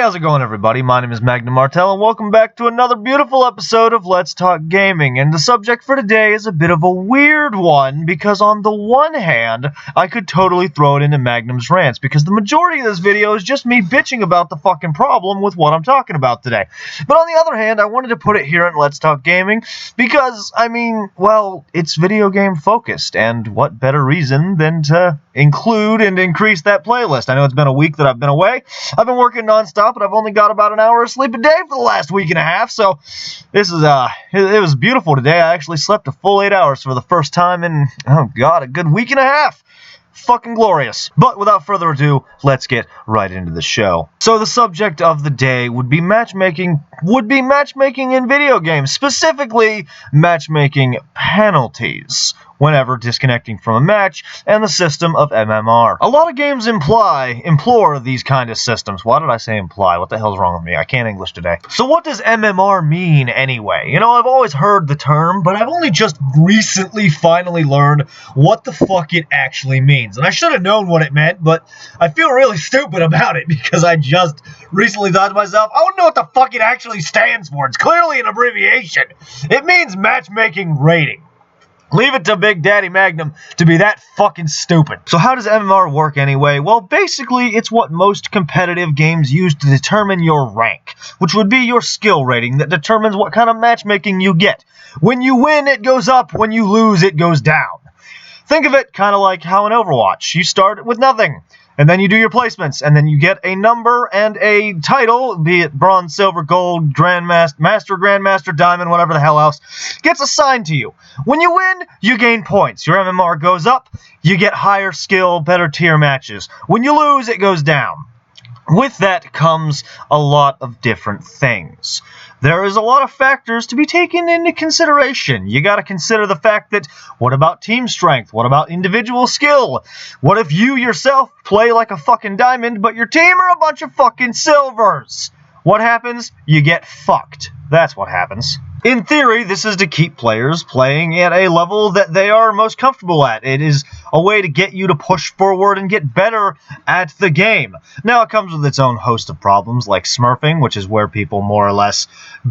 how's it going, everybody? My name is Magnum Martel, and welcome back to another beautiful episode of Let's Talk Gaming. And the subject for today is a bit of a weird one, because on the one hand, I could totally throw it into Magnum's rants, because the majority of this video is just me bitching about the fucking problem with what I'm talking about today. But on the other hand, I wanted to put it here in Let's Talk Gaming, because, I mean, well, it's video game focused, and what better reason than to include and increase that playlist. I know it's been a week that I've been away. I've been working non-stop, and I've only got about an hour of sleep a day for the last week and a half, so this is, it was beautiful today. I actually slept a full 8 hours for the first time in, oh god, a good week and a half. Fucking glorious. But without further ado, let's get right into the show. So the subject of the day would be matchmaking in video games, specifically matchmaking penalties whenever disconnecting from a match, and the system of MMR. A lot of games implore these kind of systems. Why did I say imply? What the hell's wrong with me? I can't English today. So what does MMR mean anyway? You know, I've always heard the term, but I've only just recently finally learned what the fuck it actually means. And I should have known what it meant, but I feel really stupid about it because I just recently thought to myself, I don't know what the fuck it actually stands for. It's clearly an abbreviation. It means matchmaking rating. Leave it to Big Daddy Magnum to be that fucking stupid. So how does MMR work anyway? Well, basically, it's what most competitive games use to determine your rank, which would be your skill rating that determines what kind of matchmaking you get. When you win, it goes up. When you lose, it goes down. Think of it kind of like how in Overwatch, you start with nothing, and then you do your placements, and then you get a number and a title, be it bronze, silver, gold, grandmaster, diamond, whatever the hell else, gets assigned to you. When you win, you gain points. Your MMR goes up, you get higher skill, better tier matches. When you lose, it goes down. With that comes a lot of different things. There is a lot of factors to be taken into consideration. You gotta consider the fact that, what about team strength? What about individual skill? What if you yourself play like a fucking diamond, but your team are a bunch of fucking silvers? What happens? You get fucked. That's what happens. In theory, this is to keep players playing at a level that they are most comfortable at. It is a way to get you to push forward and get better at the game. Now, it comes with its own host of problems, like smurfing, which is where people more or less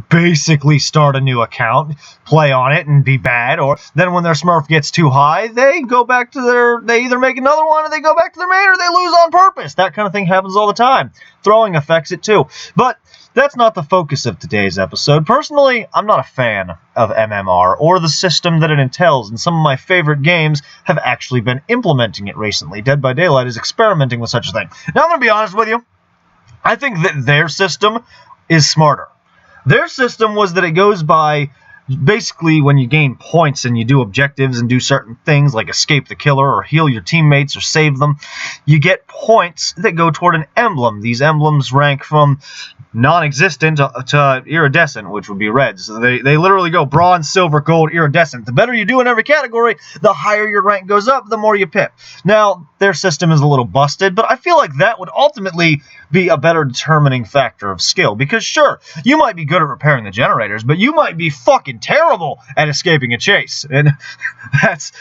basically start a new account, play on it, and be bad, or then when their smurf gets too high, they either make another one, or they go back to their main, or they lose on purpose. That kind of thing happens all the time. Throwing affects it too. But that's not the focus of today's episode. Personally, I'm not a fan of MMR or the system that it entails, and some of my favorite games have actually been implementing it recently. Dead by Daylight is experimenting with such a thing. Now, I'm going to be honest with you. I think that their system is smarter. Their system was that it goes by basically when you gain points and you do objectives and do certain things like escape the killer or heal your teammates or save them, you get points that go toward an emblem. These emblems rank from non-existent to iridescent, which would be red. So they literally go bronze, silver, gold, iridescent. The better you do in every category, the higher your rank goes up, the more you pip. Now, their system is a little busted, but I feel like that would ultimately be a better determining factor of skill. Because sure, you might be good at repairing the generators, but you might be fucking terrible at escaping a chase. And that's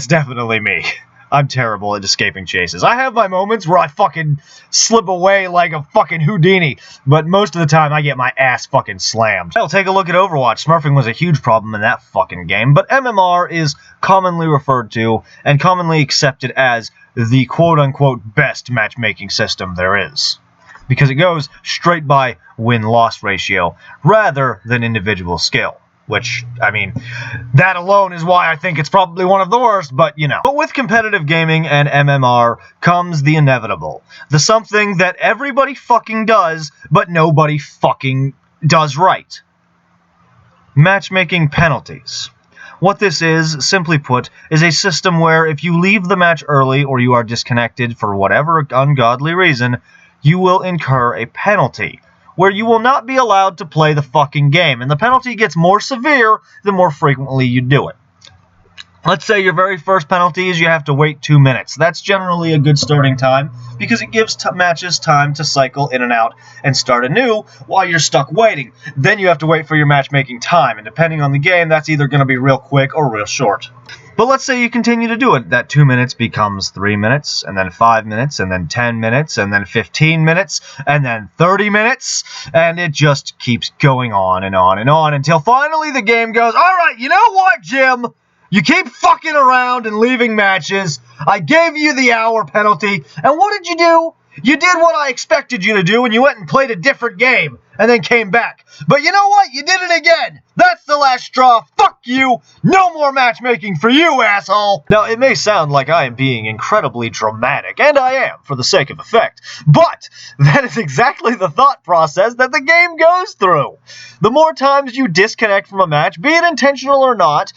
definitely me. I'm terrible at escaping chases. I have my moments where I fucking slip away like a fucking Houdini, but most of the time I get my ass fucking slammed. Hell, take a look at Overwatch. Smurfing was a huge problem in that fucking game, but MMR is commonly referred to and commonly accepted as the quote-unquote best matchmaking system there is, because it goes straight by win-loss ratio rather than individual skill. Which, I mean, that alone is why I think it's probably one of the worst, but you know. But with competitive gaming and MMR comes the inevitable. The something that everybody fucking does, but nobody fucking does right. Matchmaking penalties. What this is, simply put, is a system where if you leave the match early or you are disconnected for whatever ungodly reason, you will incur a penalty, where you will not be allowed to play the fucking game, and the penalty gets more severe the more frequently you do it. Let's say your very first penalty is you have to wait 2 minutes. That's generally a good starting time, because it gives matches time to cycle in and out and start anew while you're stuck waiting. Then you have to wait for your matchmaking time, and depending on the game, that's either going to be real quick or real short. But let's say you continue to do it. That 2 minutes becomes 3 minutes, and then 5 minutes, and then 10 minutes, and then 15 minutes, and then 30 minutes, and it just keeps going on and on and on until finally the game goes, alright, you know what, Jim? You keep fucking around and leaving matches. I gave you the hour penalty, and what did you do? You did what I expected you to do, and you went and played a different game, and then came back. But you know what? You did it again. That's the last straw. Fuck you. No more matchmaking for you, asshole. Now, it may sound like I am being incredibly dramatic, and I am, for the sake of effect. But that is exactly the thought process that the game goes through. The more times you disconnect from a match, be it intentional or not,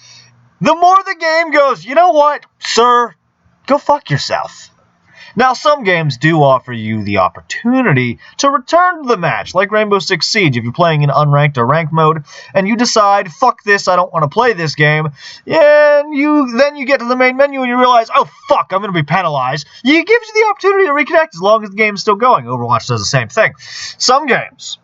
the more the game goes, you know what, sir? Go fuck yourself. Now, some games do offer you the opportunity to return to the match, like Rainbow Six Siege. If you're playing in unranked or ranked mode, and you decide, fuck this, I don't want to play this game, and then you get to the main menu and you realize, oh fuck, I'm going to be penalized. It gives you the opportunity to reconnect as long as the game's still going. Overwatch does the same thing. Some games,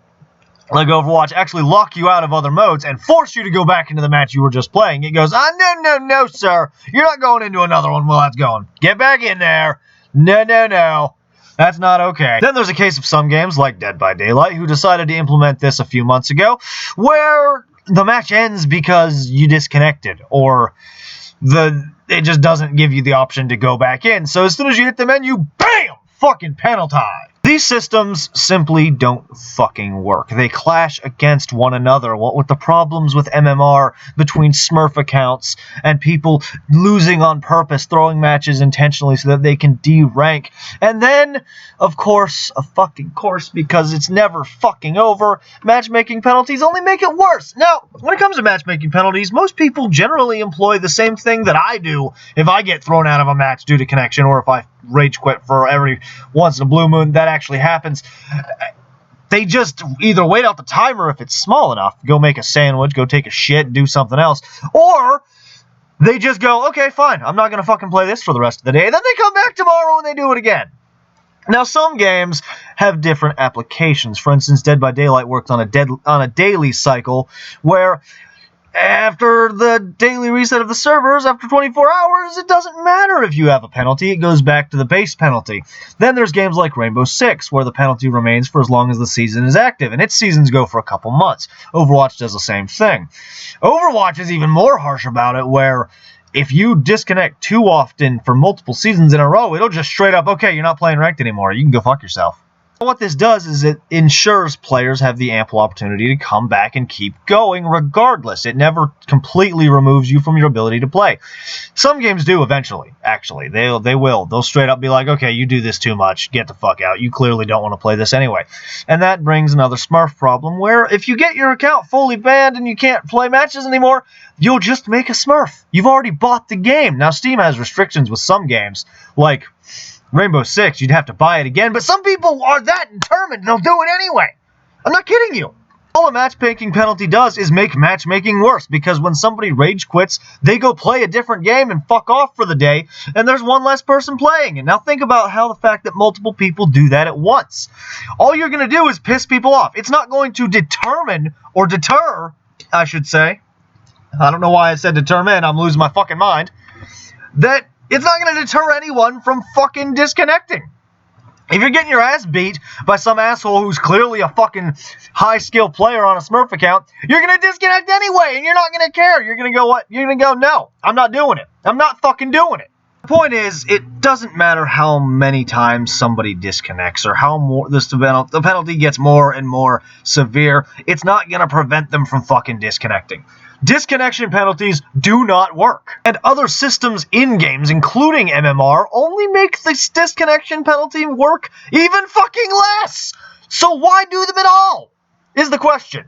like Overwatch, actually lock you out of other modes and force you to go back into the match you were just playing. It goes, no, sir. You're not going into another one while that's going. Get back in there. No. That's not okay. Then there's a case of some games, like Dead by Daylight, who decided to implement this a few months ago, where the match ends because you disconnected, or it just doesn't give you the option to go back in. So as soon as you hit the menu, BAM! Fucking penalty. These systems simply don't fucking work. They clash against one another. What with the problems with MMR between Smurf accounts and people losing on purpose, throwing matches intentionally so that they can de-rank. And then, of course, because it's never fucking over, matchmaking penalties only make it worse. Now, when it comes to matchmaking penalties, most people generally employ the same thing that I do if I get thrown out of a match due to connection, or if I rage quit for every once in a blue moon that actually happens. They just either wait out the timer if it's small enough, go make a sandwich, go take a shit, do something else, or they just go, okay, fine, I'm not going to fucking play this for the rest of the day. Then they come back tomorrow and they do it again. Now, some games have different applications. For instance, Dead by Daylight works on a daily cycle where after the daily reset of the servers, after 24 hours, it doesn't matter if you have a penalty. It goes back to the base penalty. Then there's games like Rainbow Six, where the penalty remains for as long as the season is active, and its seasons go for a couple months. Overwatch does the same thing. Overwatch is even more harsh about it, where if you disconnect too often for multiple seasons in a row, it'll just straight up, okay, you're not playing ranked anymore. You can go fuck yourself. What this does is it ensures players have the ample opportunity to come back and keep going regardless. It never completely removes you from your ability to play. Some games do eventually, actually. They will. They'll straight up be like, okay, you do this too much. Get the fuck out. You clearly don't want to play this anyway. And that brings another Smurf problem where if you get your account fully banned and you can't play matches anymore, you'll just make a Smurf. You've already bought the game. Now, Steam has restrictions with some games, like Rainbow Six, you'd have to buy it again, but some people are that determined, they'll do it anyway. I'm not kidding you. All a matchmaking penalty does is make matchmaking worse, because when somebody rage quits, they go play a different game and fuck off for the day, and there's one less person playing. And now think about how the fact that multiple people do that at once. All you're going to do is piss people off. It's not going to determine, or deter, I should say. I don't know why I said determine, I'm losing my fucking mind. That it's not going to deter anyone from fucking disconnecting. If you're getting your ass beat by some asshole who's clearly a fucking high-skill player on a Smurf account, you're going to disconnect anyway, and you're not going to care. You're going to go, what? You're going to go, no, I'm not doing it. I'm not fucking doing it. The point is, it doesn't matter how many times somebody disconnects or how more the penalty gets more and more severe. It's not going to prevent them from fucking disconnecting. Disconnection penalties do not work. And other systems in games, including MMR, only make this disconnection penalty work even fucking less. So why do them at all? Is the question.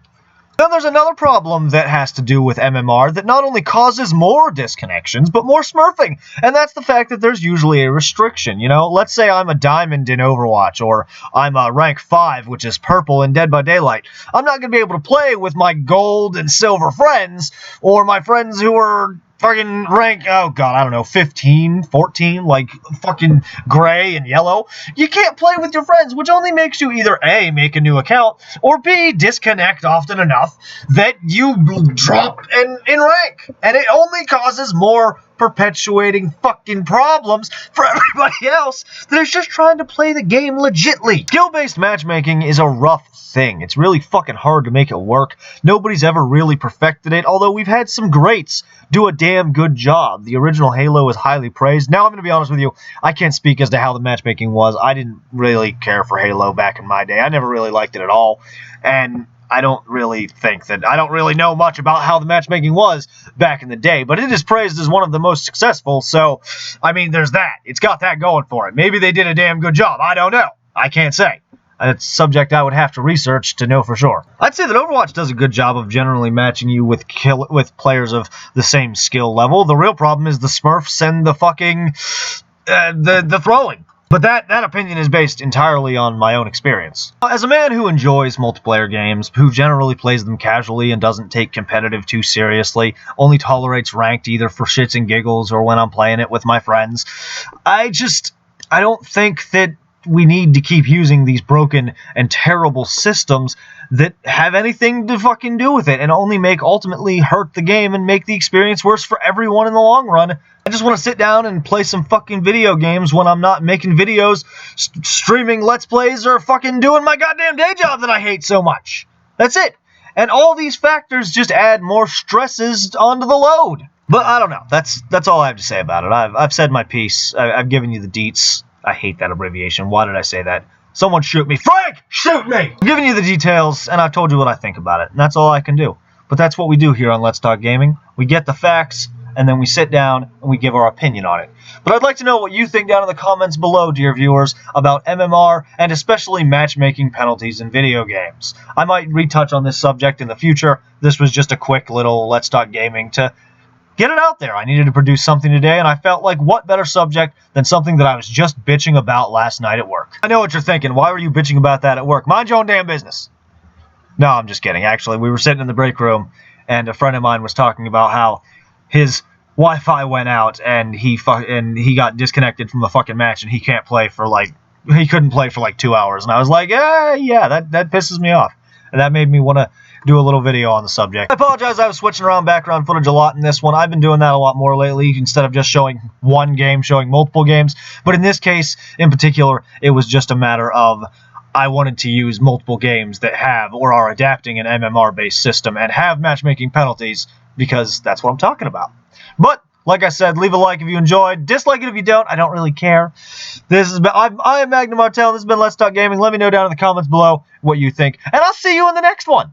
Then there's another problem that has to do with MMR that not only causes more disconnections, but more smurfing. And that's the fact that there's usually a restriction. You know, let's say I'm a diamond in Overwatch, or I'm a rank 5, which is purple in Dead by Daylight. I'm not going to be able to play with my gold and silver friends, or my friends who are fucking rank, oh god, I don't know, 15, 14, like fucking gray and yellow. You can't play with your friends, which only makes you either A, make a new account, or B, disconnect often enough that you drop in rank. And it only causes more perpetuating fucking problems for everybody else that is just trying to play the game legitly. Skill-based matchmaking is a rough thing. It's really fucking hard to make it work. Nobody's ever really perfected it, although we've had some greats do a damn good job. The original Halo is highly praised. Now, I'm going to be honest with you, I can't speak as to how the matchmaking was. I didn't really care for Halo back in my day. I never really liked it at all, and I don't really know much about how the matchmaking was back in the day, but it is praised as one of the most successful, so, I mean, there's that. It's got that going for it. Maybe they did a damn good job. I don't know. I can't say. It's a subject I would have to research to know for sure. I'd say that Overwatch does a good job of generally matching you with players of the same skill level. The real problem is the Smurfs and the fucking the throwing. But that opinion is based entirely on my own experience. As a man who enjoys multiplayer games, who generally plays them casually and doesn't take competitive too seriously, only tolerates ranked either for shits and giggles or when I'm playing it with my friends, I don't think that we need to keep using these broken and terrible systems that have anything to fucking do with it and only ultimately hurt the game and make the experience worse for everyone in the long run. I just want to sit down and play some fucking video games when I'm not making videos, streaming Let's Plays, or fucking doing my goddamn day job that I hate so much. That's it. And all these factors just add more stresses onto the load. But I don't know. That's all I have to say about it. I've said my piece. I've given you the deets. I hate that abbreviation. Why did I say that? Someone shoot me. Frank, shoot me! I'm giving you the details, and I've told you what I think about it. And that's all I can do. But that's what we do here on Let's Talk Gaming. We get the facts, and then we sit down and we give our opinion on it. But I'd like to know what you think down in the comments below, dear viewers, about MMR and especially matchmaking penalties in video games. I might retouch on this subject in the future. This was just a quick little Let's Talk Gaming to get it out there. I needed to produce something today, and I felt like what better subject than something that I was just bitching about last night at work. I know what you're thinking. Why were you bitching about that at work? Mind your own damn business. No, I'm just kidding. Actually, we were sitting in the break room, and a friend of mine was talking about how his Wi-Fi went out, and he got disconnected from the fucking match, and he couldn't play for like 2 hours. And I was like, yeah, that pisses me off. And that made me want to do a little video on the subject. I apologize, I was switching around background footage a lot in this one. I've been doing that a lot more lately, instead of just showing one game, showing multiple games. But in this case, in particular, it was just a matter of I wanted to use multiple games that have or are adapting an MMR-based system and have matchmaking penalties, because that's what I'm talking about. But like I said, leave a like if you enjoyed. Dislike it if you don't. I don't really care. I am Magnum Martell. This has been Let's Talk Gaming. Let me know down in the comments below what you think. And I'll see you in the next one.